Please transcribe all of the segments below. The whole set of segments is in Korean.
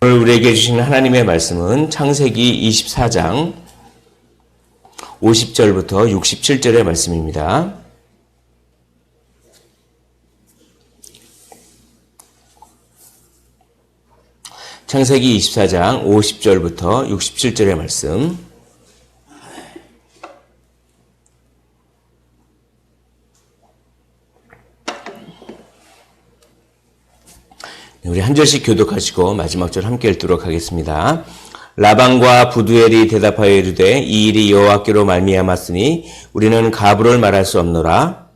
오늘 우리에게 주신 하나님의 말씀은 창세기 24장 50절부터 67절의 말씀입니다. 창세기 24장 50절부터 67절의 말씀. 우리 한 절씩 교독하시고 마지막 절 함께 읽도록 하겠습니다. 라반과 부두엘이 대답하여 이르되 이 일이 여호와께로 말미암았으니 우리는 가부를 말할 수 없노라.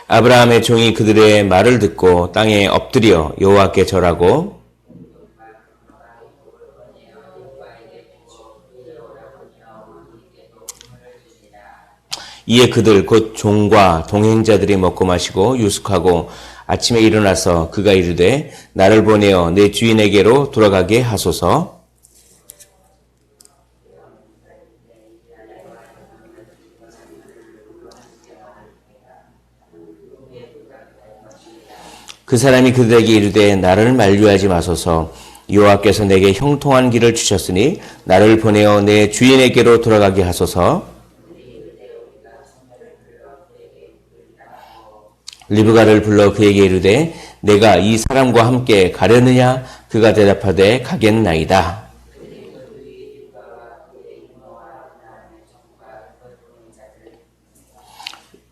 아브라함의 종이 그들의 말을 듣고 땅에 엎드려 여호와께 절하고 이에 그들 곧 종과 동행자들이 먹고 마시고 유숙하고 아침에 일어나서 그가 이르되 나를 보내어 내 주인에게로 돌아가게 하소서. 그 사람이 그들에게 이르되 나를 만류하지 마소서. 여호와께서 내게 형통한 길을 주셨으니 나를 보내어 내 주인에게로 돌아가게 하소서. 리브가를 불러 그에게 이르되 내가 이 사람과 함께 가려느냐? 그가 대답하되 가겠나이다.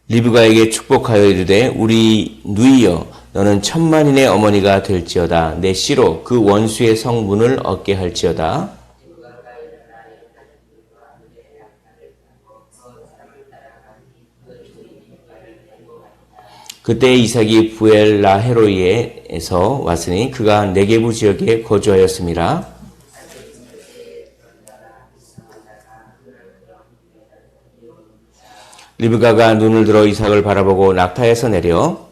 리브가에게 축복하여 이르되 우리 누이여 너는 천만인의 어머니가 될지어다. 내 씨로 그 원수의 성문을 얻게 할지어다. 그때 이삭이 부엘라헤로이에서 왔으니 그가 네게부 지역에 거주하였음이라. 리브가가 눈을 들어 이삭을 바라보고 낙타에서 내려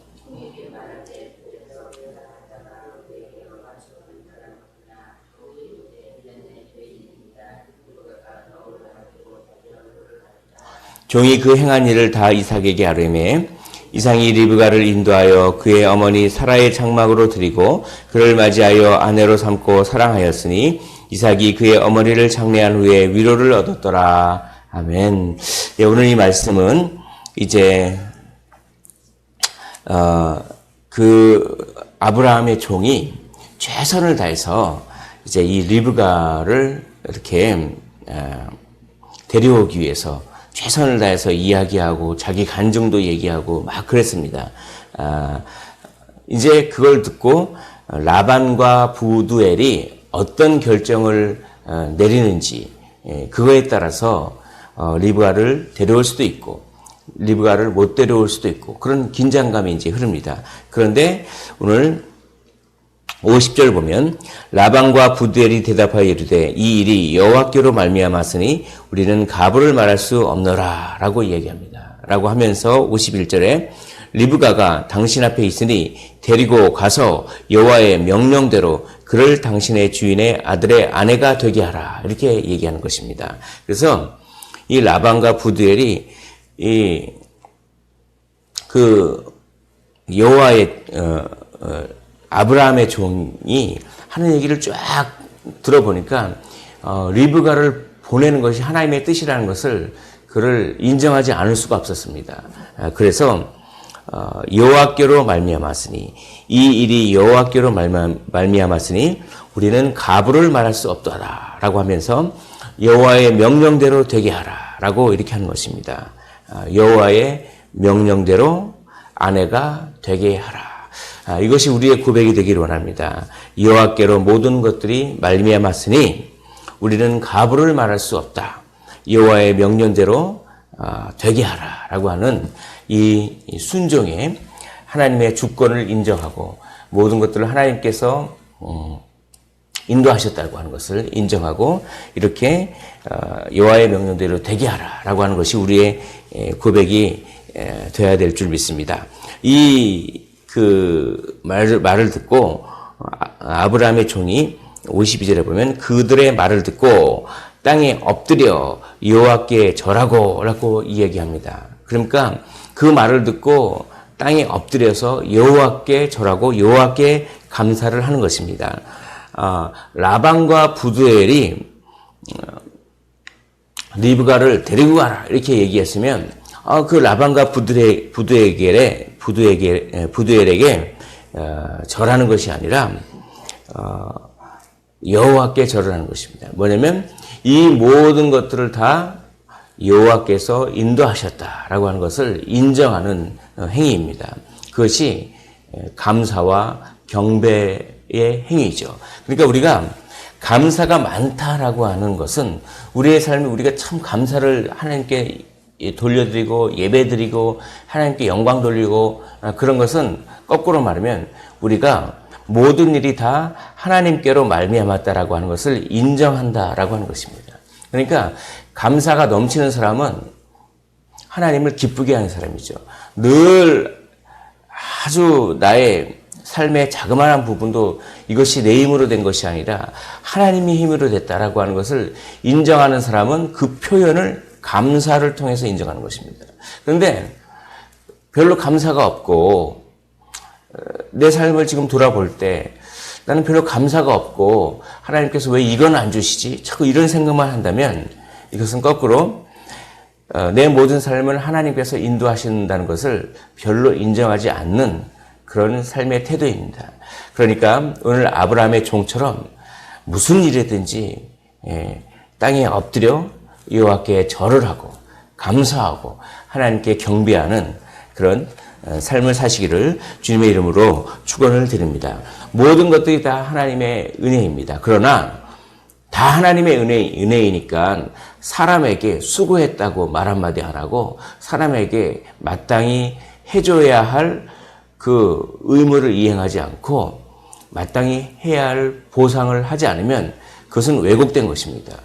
종이 그 행한 일을 다 이삭에게 아뢰매 이삭이 리브가를 인도하여 그의 어머니 사라의 장막으로 드리고 그를 맞이하여 아내로 삼고 사랑하였으니 이삭이 그의 어머니를 장례한 후에 위로를 얻었더라. 아멘. 예, 오늘 이 말씀은 이제 그 아브라함의 종이 최선을 다해서 이제 이 리브가를 이렇게 데려오기 위해서 최선을 다해서 이야기하고 자기 간증도 얘기하고 막 그랬습니다. 이제 그걸 듣고 라반과 부두엘이 어떤 결정을 내리는지 그거에 따라서 리브가를 데려올 수도 있고 리브가를 못 데려올 수도 있고 그런 긴장감이 이제 흐릅니다. 그런데 오늘 50절 보면 라반과 부두엘이 대답하여 이르되 이 일이 여호와께로 말미암았으니 우리는 가부를 말할 수 없노라 라고 얘기합니다. 라고 하면서 51절에 리브가가 당신 앞에 있으니 데리고 가서 여호와의 명령대로 그를 당신의 주인의 아들의 아내가 되게 하라 이렇게 얘기하는 것입니다. 그래서 이 라반과 부두엘이 그 여호와의 아브라함의 종이 하는 얘기를 쫙 들어보니까 리브가를 보내는 것이 하나님의 뜻이라는 것을 그를 인정하지 않을 수가 없었습니다. 그래서 여호와께로 말미암았으니 이 일이 여호와께로 말미암았으니 우리는 가부를 말할 수 없더라라고 하면서 여호와의 명령대로 되게 하라라고 이렇게 하는 것입니다. 여호와의 명령대로 아내가 되게 하라. 이것이 우리의 고백이 되기를 원합니다. 여호와께로 모든 것들이 말미암았으니 우리는 가부를 말할 수 없다. 여호와의 명령대로 되게 하라라고 하는 이 순종의 하나님의 주권을 인정하고 모든 것들을 하나님께서 인도하셨다고 하는 것을 인정하고 이렇게 여호와의 명령대로 되게 하라라고 하는 것이 우리의 고백이 되어야 될 줄 믿습니다. 그 말을 듣고 아브라함의 종이 52절에 보면 그들의 말을 듣고 땅에 엎드려 여호와께 절하고 라고 이야기합니다. 그러니까 그 말을 듣고 땅에 엎드려서 여호와께 절하고 여호와께 감사를 하는 것입니다. 라반과 부두엘이 리브가를 데리고 가라 이렇게 얘기했으면 그 라반과 부두엘에게 절하는 것이 아니라 여호와께 절을 하는 것입니다. 뭐냐면 이 모든 것들을 다 여호와께서 인도하셨다라고 하는 것을 인정하는 행위입니다. 그것이 감사와 경배의 행위죠. 그러니까 우리가 감사가 많다라고 하는 것은 우리의 삶에 우리가 참 감사를 하나님께 돌려드리고 예배드리고 하나님께 영광 돌리고 그런 것은 거꾸로 말하면 우리가 모든 일이 다 하나님께로 말미암았다라고 하는 것을 인정한다라고 하는 것입니다. 그러니까 감사가 넘치는 사람은 하나님을 기쁘게 하는 사람이죠. 늘 아주 나의 삶의 자그마한 부분도 이것이 내 힘으로 된 것이 아니라 하나님의 힘으로 됐다라고 하는 것을 인정하는 사람은 그 표현을 감사를 통해서 인정하는 것입니다. 그런데 별로 감사가 없고 내 삶을 지금 돌아볼 때 나는 별로 감사가 없고 하나님께서 왜 이건 안 주시지? 자꾸 이런 생각만 한다면 이것은 거꾸로 내 모든 삶을 하나님께서 인도하신다는 것을 별로 인정하지 않는 그런 삶의 태도입니다. 그러니까 오늘 아브라함의 종처럼 무슨 일이든지 땅에 엎드려 여호와께 절을 하고 감사하고 하나님께 경배하는 그런 삶을 사시기를 주님의 이름으로 축원을 드립니다. 모든 것들이 다 하나님의 은혜입니다. 그러나 다 하나님의 은혜이니까 사람에게 수고했다고 말 한마디 안 하고 사람에게 마땅히 해줘야 할 그 의무를 이행하지 않고 마땅히 해야 할 보상을 하지 않으면 그것은 왜곡된 것입니다.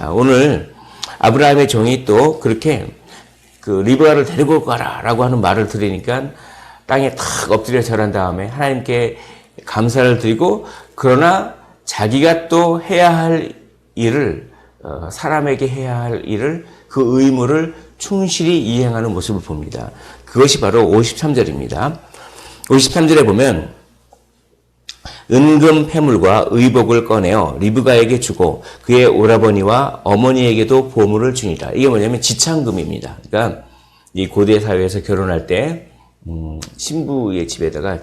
오늘 아브라함의 종이 또 그렇게 그 리브가를 데리고 가라라고 하는 말을 들으니까 땅에 탁 엎드려 절한 다음에 하나님께 감사를 드리고 그러나 자기가 또 해야 할 일을 사람에게 해야 할 일을 그 의무를 충실히 이행하는 모습을 봅니다. 그것이 바로 53절입니다. 53절에 보면 은금 패물과 의복을 꺼내어 리브가에게 주고 그의 오라버니와 어머니에게도 보물을 주니라. 이게 뭐냐면 지창금입니다. 그러니까 이 고대 사회에서 결혼할 때 신부의 집에다가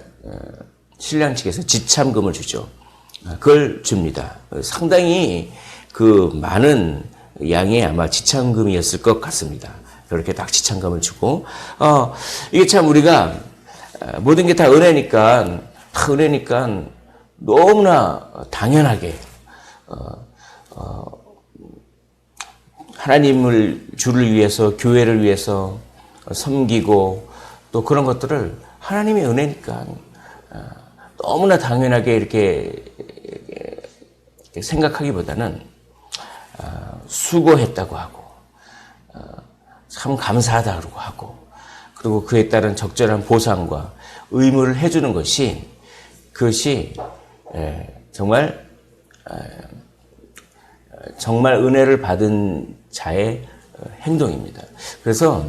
신랑 측에서 지참금을 주죠. 그걸 줍니다. 상당히 그 많은 양의 아마 지참금이었을 것 같습니다. 그렇게 딱 지참금을 주고 이게 참 우리가 모든 게 다 은혜니까 너무나 당연하게 하나님을 주를 위해서 교회를 위해서 섬기고 또 그런 것들을 하나님의 은혜니까 너무나 당연하게 이렇게 생각하기보다는 수고했다고 하고 참 감사하다고 하고 그리고 그에 따른 적절한 보상과 의무를 해주는 것이 그것이 정말 은혜를 받은 자의 행동입니다. 그래서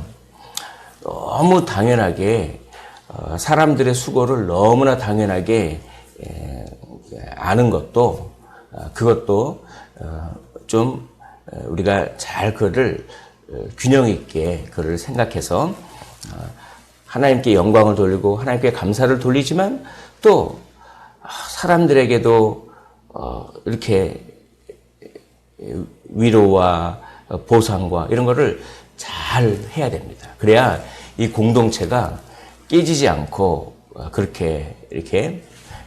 너무 당연하게 사람들의 수고를 너무나 당연하게 아는 것도 그것도 좀 우리가 잘 그를 균형 있게 그를 생각해서 하나님께 영광을 돌리고 하나님께 감사를 돌리지만 또 사람들에게도 이렇게 위로와 보상과 이런 거를 잘 해야 됩니다. 그래야 이 공동체가 깨지지 않고 그렇게 이렇게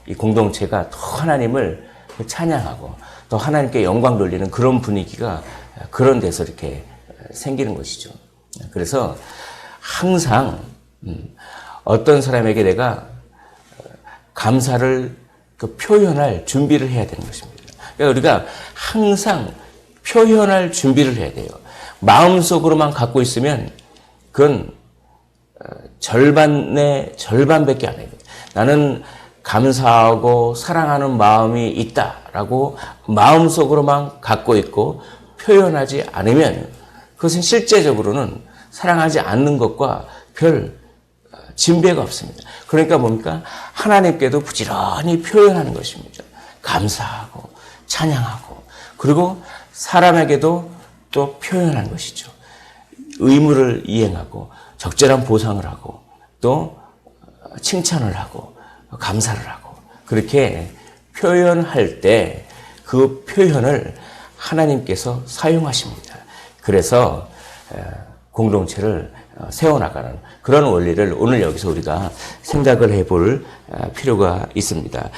이 공동체가 더 하나님을 찬양하고 또 하나님께 영광 돌리는 그런 분위기가 그런 데서 이렇게 생기는 것이죠. 그래서 항상 어떤 사람에게 내가 감사를 표현할 준비를 해야 되는 것입니다. 그러니까 우리가 항상 표현할 준비를 해야 돼요. 마음속으로만 갖고 있으면 그건 절반의 절반밖에 안 해요. 나는 감사하고 사랑하는 마음이 있다라고 마음속으로만 갖고 있고 표현하지 않으면 그것은 실제적으로는 사랑하지 않는 것과 별 진배가 없습니다. 그러니까 뭡니까? 하나님께도 부지런히 표현하는 것입니다. 감사하고 찬양하고 그리고 사람에게도 또 표현하는 것이죠. 의무를 이행하고 적절한 보상을 하고 또 칭찬을 하고 감사를 하고 그렇게 표현할 때 그 표현을 하나님께서 사용하십니다. 그래서 공동체를 세워나가는 그런 원리를 오늘 여기서 우리가 생각을 해볼 필요가 있습니다.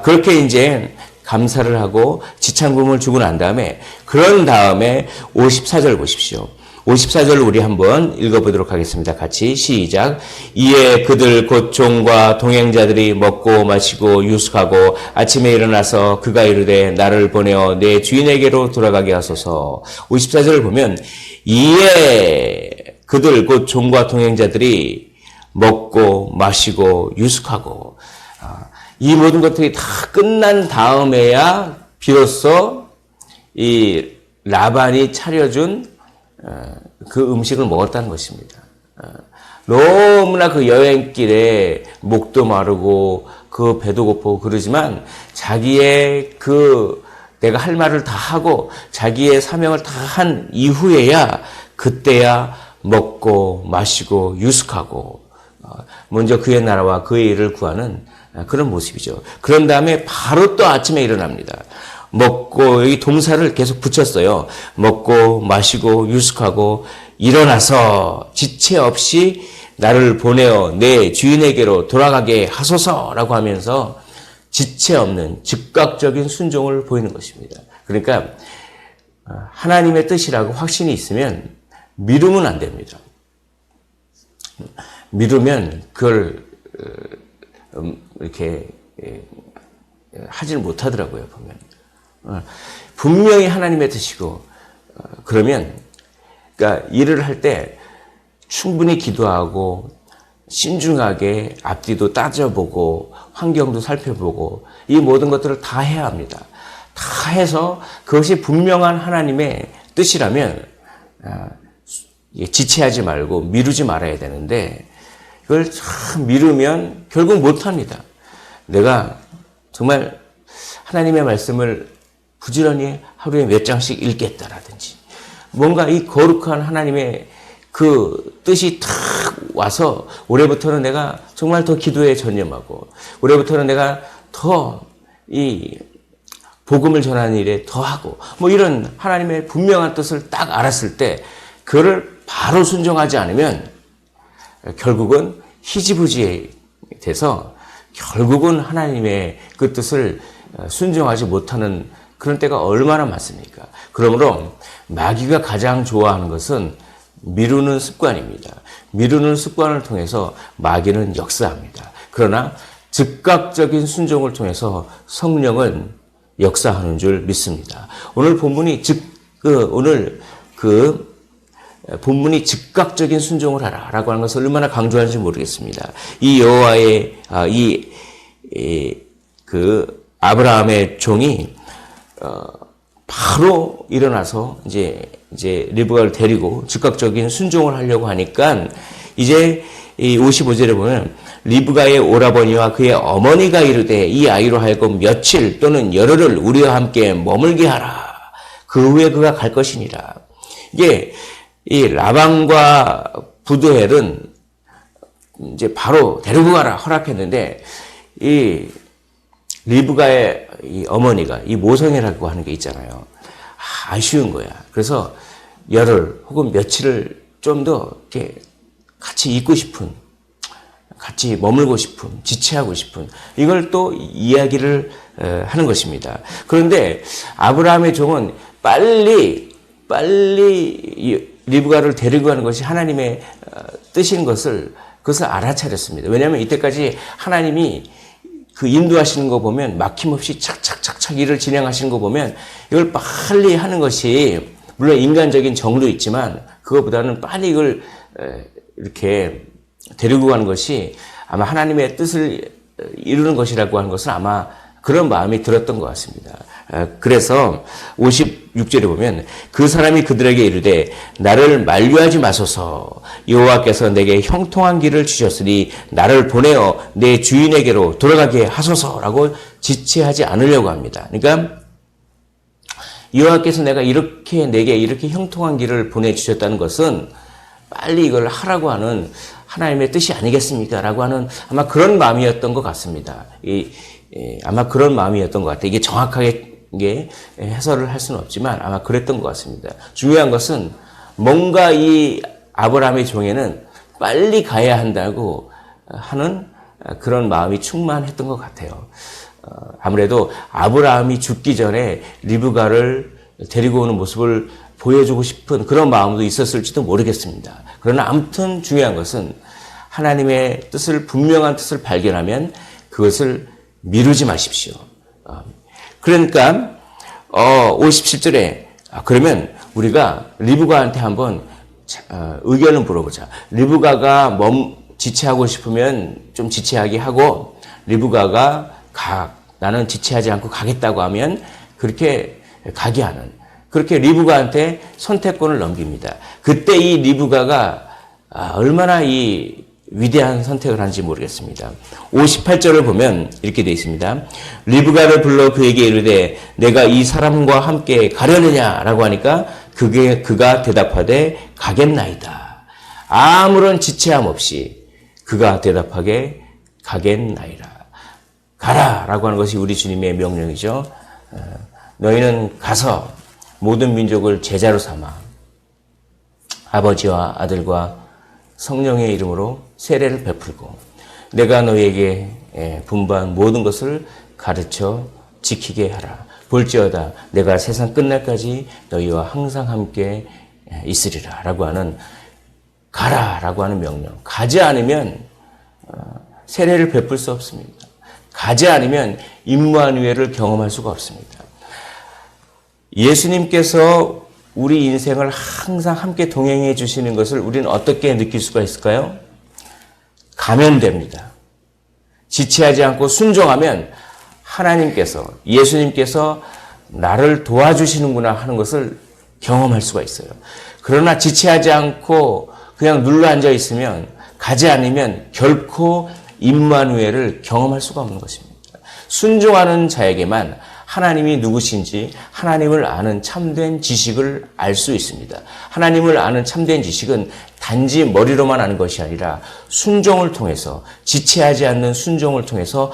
그렇게 이제 감사를 하고 지창금을 주고 난 다음에 그런 다음에 54절 보십시오. 54절 우리 한번 읽어보도록 하겠습니다. 같이 시작. 이에 그들 곧 종과 동행자들이 먹고 마시고 유숙하고 아침에 일어나서 그가 이르되 나를 보내어 내 주인에게로 돌아가게 하소서. 54절을 보면 이에 그들 곧 종과 동행자들이 먹고 마시고 유숙하고 이 모든 것들이 다 끝난 다음에야 비로소 이 라반이 차려준 그 음식을 먹었다는 것입니다. 너무나 그 여행길에 목도 마르고 그 배도 고프고 그러지만 자기의 그 내가 할 말을 다 하고 자기의 사명을 다 한 이후에야 그때야 먹고 마시고 유숙하고 먼저 그의 나라와 그의 일을 구하는 그런 모습이죠. 그런 다음에 바로 또 아침에 일어납니다. 먹고 여기 동사를 계속 붙였어요. 먹고 마시고 유숙하고 일어나서 지체 없이 나를 보내어 내 주인에게로 돌아가게 하소서라고 하면서 지체 없는 즉각적인 순종을 보이는 것입니다. 그러니까 하나님의 뜻이라고 확신이 있으면 미루면 안 됩니다. 미루면 그걸 이렇게 하지를 못하더라고요, 보면. 분명히 하나님의 뜻이고 그러면 그러니까 일을 할 때 충분히 기도하고 신중하게 앞뒤도 따져보고 환경도 살펴보고 이 모든 것들을 다 해야 합니다. 다 해서 그것이 분명한 하나님의 뜻이라면 지체하지 말고 미루지 말아야 되는데 이걸 참 미루면 결국 못합니다. 내가 정말 하나님의 말씀을 부지런히 하루에 몇 장씩 읽겠다라든지 뭔가 이 거룩한 하나님의 그 뜻이 탁 와서 올해부터는 내가 정말 더 기도에 전념하고 올해부터는 내가 더 이 복음을 전하는 일에 더 하고 뭐 이런 하나님의 분명한 뜻을 딱 알았을 때 그거를 바로 순종하지 않으면 결국은 희지부지 돼서 결국은 하나님의 그 뜻을 순종하지 못하는 그런 때가 얼마나 많습니까? 그러므로 마귀가 가장 좋아하는 것은 미루는 습관입니다. 미루는 습관을 통해서 마귀는 역사합니다. 그러나 즉각적인 순종을 통해서 성령은 역사하는 줄 믿습니다. 오늘 본문이 본문이 즉각적인 순종을 하라라고 하는 것을 얼마나 강조하는지 모르겠습니다. 이 여호와의 그 아브라함의 종이 바로 일어나서 이제 리브가를 데리고 즉각적인 순종을 하려고 하니까 이제 이 55절에 보면 리브가의 오라버니와 그의 어머니가 이르되 이 아이로 하여금 며칠 또는 열흘을 우리와 함께 머물게 하라. 그 후에 그가 갈 것이니라. 이게 이 라반과 부두엘은 이제 바로 데리고 가라 허락했는데 이 리브가의 이 어머니가 이 모성애라고 하는 게 있잖아요. 아쉬운 거야. 그래서 열흘 혹은 며칠을 좀 더 이렇게 같이 있고 싶은, 같이 머물고 싶은, 지체하고 싶은 이걸 또 이야기를 하는 것입니다. 그런데 아브라함의 종은 빨리 리브가를 데리고 가는 것이 하나님의 뜻인 그것을 알아차렸습니다. 왜냐하면 이때까지 하나님이 그 인도하시는 거 보면 막힘없이 착착착착 일을 진행하시는 거 보면 이걸 빨리 하는 것이 물론 인간적인 정도 있지만 그것보다는 빨리 이걸 이렇게 데리고 가는 것이 아마 하나님의 뜻을 이루는 것이라고 하는 것은 아마 그런 마음이 들었던 것 같습니다. 그래서 56절에 보면 그 사람이 그들에게 이르되 나를 만류하지 마소서 여호와께서 내게 형통한 길을 주셨으니 나를 보내어 내 주인에게로 돌아가게 하소서라고 지체하지 않으려고 합니다. 그러니까 여호와께서 내게 이렇게 형통한 길을 보내주셨다는 것은 빨리 이걸 하라고 하는 하나님의 뜻이 아니겠습니까? 라고 하는 아마 그런 마음이었던 것 같습니다. 아마 그런 마음이었던 것 같아요. 이게 정확하게 해설을 할 수는 없지만 아마 그랬던 것 같습니다. 중요한 것은 뭔가 이 아브라함의 종에는 빨리 가야 한다고 하는 그런 마음이 충만했던 것 같아요. 아무래도 아브라함이 죽기 전에 리브가를 데리고 오는 모습을 보여주고 싶은 그런 마음도 있었을지도 모르겠습니다. 그러나 아무튼 중요한 것은 하나님의 뜻을, 분명한 뜻을 발견하면 그것을 미루지 마십시오. 그러니까 57절에 그러면 우리가 리브가한테 한번 의견을 물어보자. 리브가가 지체하고 싶으면 좀 지체하게 하고 리브가가 나는 지체하지 않고 가겠다고 하면 그렇게 가게 하는, 그렇게 리브가한테 선택권을 넘깁니다. 그때 이 리브가가 얼마나 이 위대한 선택을 하는지 모르겠습니다. 58절을 보면 이렇게 되어 있습니다. 리브가를 불러 그에게 이르되 내가 이 사람과 함께 가려느냐라고 하니까 그가 대답하되 가겠나이다. 아무런 지체함 없이 그가 대답하게 가겠나이다. 가라라고 하는 것이 우리 주님의 명령이죠. 너희는 가서 모든 민족을 제자로 삼아 아버지와 아들과 성령의 이름으로 세례를 베풀고 내가 너희에게 분부한 모든 것을 가르쳐 지키게 하라. 볼지어다 내가 세상 끝날까지 너희와 항상 함께 있으리라 라고 하는 가라라고 하는 명령. 가지 않으면 세례를 베풀 수 없습니다. 가지 않으면 임마누엘을 경험할 수가 없습니다. 예수님께서 우리 인생을 항상 함께 동행해 주시는 것을 우리는 어떻게 느낄 수가 있을까요? 가면 됩니다. 지체하지 않고 순종하면 하나님께서, 예수님께서 나를 도와주시는구나 하는 것을 경험할 수가 있어요. 그러나 지체하지 않고 그냥 눌러 앉아 있으면, 가지 않으면 결코 임마누엘을 경험할 수가 없는 것입니다. 순종하는 자에게만 하나님이 누구신지 하나님을 아는 참된 지식을 알 수 있습니다. 하나님을 아는 참된 지식은 단지 머리로만 아는 것이 아니라 순종을 통해서, 지체하지 않는 순종을 통해서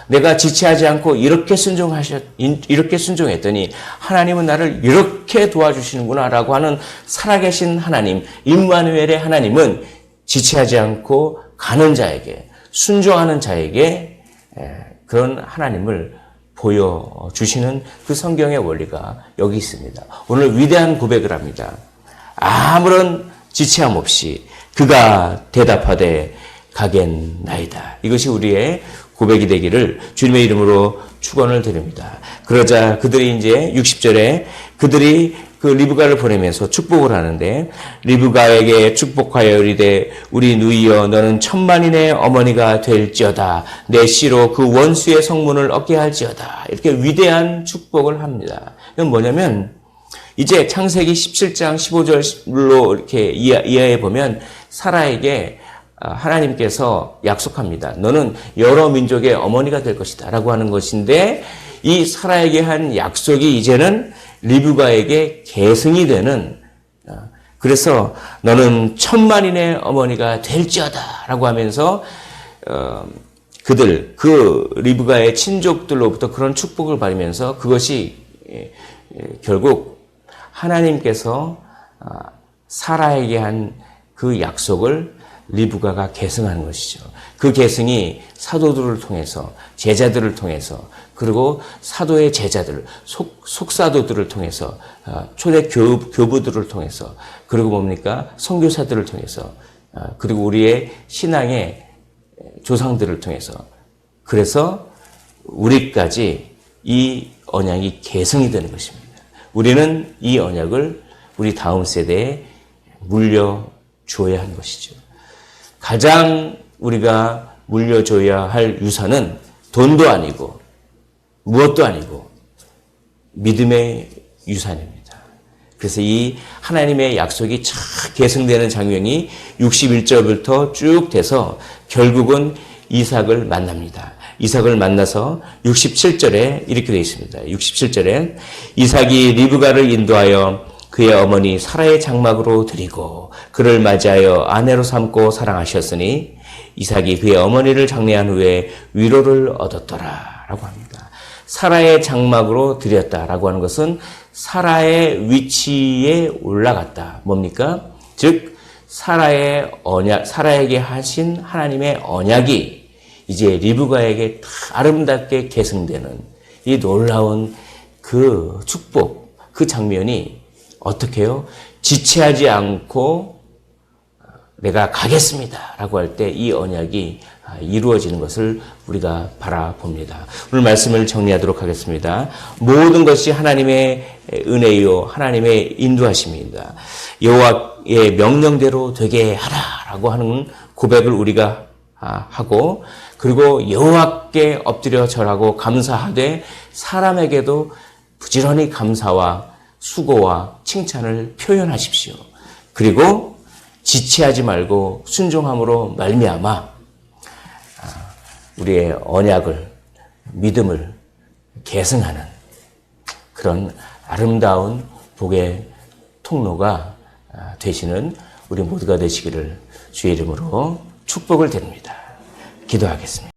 내가 지체하지 않고 이렇게 순종했더니 하나님은 나를 이렇게 도와주시는구나라고 하는 살아계신 하나님, 임마누엘의 하나님은 지체하지 않고 가는 자에게, 순종하는 자에게 그런 하나님을 보여주시는 그 성경의 원리가 여기 있습니다. 오늘 위대한 고백을 합니다. 아무런 지체함 없이 그가 대답하되 가겠나이다. 이것이 우리의 고백이 되기를 주님의 이름으로 축원을 드립니다. 그러자 그들이 이제 60절에 그들이 그 리브가를 보내면서 축복을 하는데, 리브가에게 축복하여 이르되 우리 누이여 너는 천만인의 어머니가 될지어다. 내 씨로 그 원수의 성문을 얻게 할지어다. 이렇게 위대한 축복을 합니다. 이건 뭐냐면 이제 창세기 17장 15절로 이렇게 이하에 보면 사라에게 하나님께서 약속합니다. 너는 여러 민족의 어머니가 될 것이다 라고 하는 것인데, 이 사라에게 한 약속이 이제는 리브가에게 계승이 되는, 그래서 너는 천만인의 어머니가 될지어다 라고 하면서 그 리브가의 친족들로부터 그런 축복을 받으면서 그것이 결국 하나님께서 사라에게 한 그 약속을 리브가가 계승하는 것이죠. 그 계승이 사도들을 통해서, 제자들을 통해서, 그리고 사도의 제자들, 속사도들을 통해서, 초대 교부들을 통해서, 그리고 뭡니까? 선교사들을 통해서, 그리고 우리의 신앙의 조상들을 통해서, 그래서 우리까지 이 언약이 계승이 되는 것입니다. 우리는 이 언약을 우리 다음 세대에 물려줘야 하는 것이죠. 가장 우리가 물려줘야 할 유산은 돈도 아니고 무엇도 아니고 믿음의 유산입니다. 그래서 이 하나님의 약속이 착 계승되는 장면이 61절부터 쭉 돼서 결국은 이삭을 만납니다. 이삭을 만나서 67절에 이렇게 되어 있습니다. 67절에 이삭이 리브가를 인도하여 그의 어머니 사라의 장막으로 드리고 그를 맞이하여 아내로 삼고 사랑하셨으니 이삭이 그의 어머니를 장례한 후에 위로를 얻었더라 라고 합니다. 사라의 장막으로 드렸다라고 하는 것은 사라의 위치에 올라갔다. 뭡니까? 즉 사라의 언약, 사라에게 하신 하나님의 언약이 이제 리브가에게 아름답게 계승되는 이 놀라운 그 축복, 그 장면이 어떻게 해요? 지체하지 않고 내가 가겠습니다 라고 할 때 이 언약이 이루어지는 것을 우리가 바라봅니다. 오늘 말씀을 정리하도록 하겠습니다. 모든 것이 하나님의 은혜요 하나님의 인도하심입니다. 여호와의 명령대로 되게 하라라고 하는 고백을 우리가 하고 그리고 여호와께 엎드려 절하고 감사하되 사람에게도 부지런히 감사와 수고와 칭찬을 표현하십시오. 그리고 지체하지 말고 순종함으로 말미암아 우리의 언약을 믿음을 계승하는 그런 아름다운 복의 통로가 되시는 우리 모두가 되시기를 주의 이름으로 축복을 드립니다. 기도하겠습니다.